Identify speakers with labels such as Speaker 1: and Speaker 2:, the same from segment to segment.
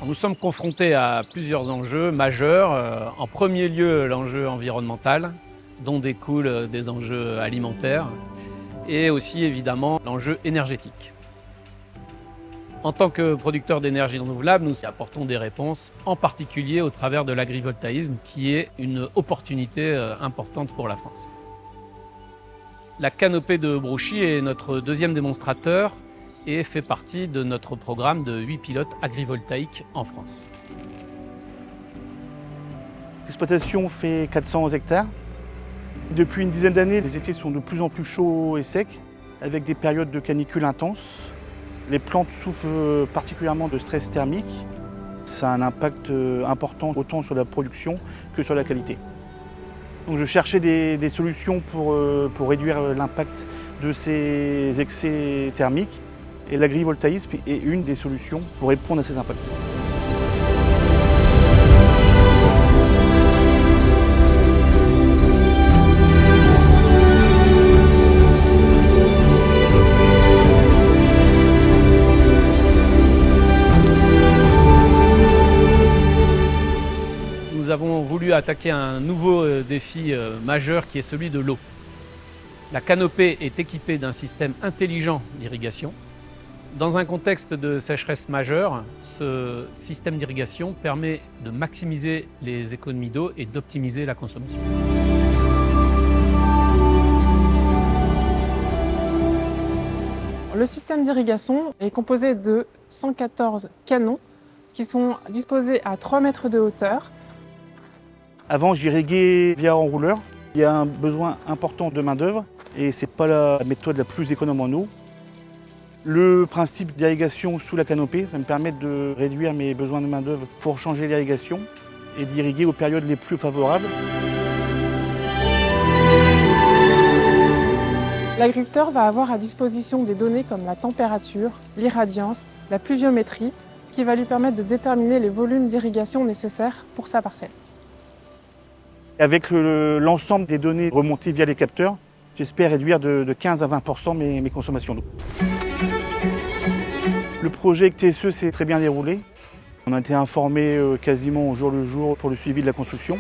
Speaker 1: Nous sommes confrontés à plusieurs enjeux majeurs. En premier lieu, l'enjeu environnemental, dont découlent des enjeux alimentaires, et aussi évidemment l'enjeu énergétique. En tant que producteur d'énergie renouvelable, nous apportons des réponses, en particulier au travers de l'agrivoltaïsme, qui est une opportunité importante pour la France. La canopée de Brouchy est notre deuxième démonstrateur et fait partie de notre programme de 8 pilotes agrivoltaïques en France.
Speaker 2: L'exploitation fait 400 hectares. Depuis une dizaine d'années, les étés sont de plus en plus chauds et secs, avec des périodes de canicule intenses. Les plantes souffrent particulièrement de stress thermique. Ça a un impact important autant sur la production que sur la qualité. Donc je cherchais des solutions pour réduire l'impact de ces excès thermiques. Et l'agrivoltaïsme est une des solutions pour répondre à ces impacts.
Speaker 1: Nous avons voulu attaquer un nouveau défi majeur qui est celui de l'eau. La canopée est équipée d'un système intelligent d'irrigation. Dans un contexte de sécheresse majeure, ce système d'irrigation permet de maximiser les économies d'eau et d'optimiser la consommation.
Speaker 3: Le système d'irrigation est composé de 114 canons qui sont disposés à 3 mètres de hauteur.
Speaker 2: Avant, j'irriguais via enrouleur. Il y a un besoin important de main-d'œuvre et ce n'est pas la méthode la plus économe en eau. Le principe d'irrigation sous la canopée va me permettre de réduire mes besoins de main-d'œuvre pour changer l'irrigation et d'irriguer aux périodes les plus favorables.
Speaker 3: L'agriculteur va avoir à disposition des données comme la température, l'irradiance, la pluviométrie, ce qui va lui permettre de déterminer les volumes d'irrigation nécessaires pour sa parcelle.
Speaker 2: Avec l'ensemble des données remontées via les capteurs, j'espère réduire de 15 à 20% mes consommations d'eau. Le projet avec TSE s'est très bien déroulé. On a été informés quasiment au jour le jour pour le suivi de la construction.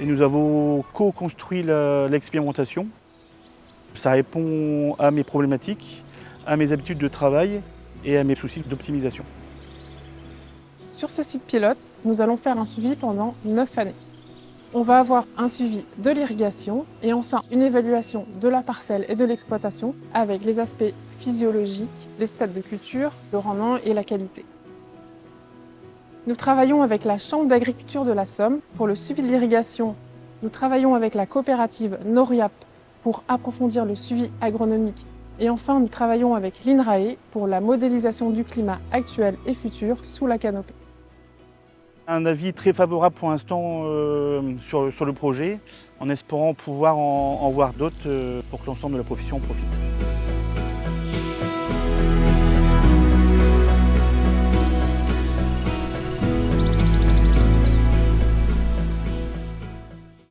Speaker 2: Et nous avons co-construit l'expérimentation. Ça répond à mes problématiques, à mes habitudes de travail et à mes soucis d'optimisation.
Speaker 3: Sur ce site pilote, nous allons faire un suivi pendant 9 années. On va avoir un suivi de l'irrigation et enfin une évaluation de la parcelle et de l'exploitation avec les aspects physiologiques, les stades de culture, le rendement et la qualité. Nous travaillons avec la Chambre d'agriculture de la Somme pour le suivi de l'irrigation. Nous travaillons avec la coopérative Noriap pour approfondir le suivi agronomique. Et enfin, nous travaillons avec l'INRAE pour la modélisation du climat actuel et futur sous la canopée.
Speaker 2: Un avis très favorable pour l'instant sur le projet, en espérant pouvoir en voir d'autres pour que l'ensemble de la profession en profite.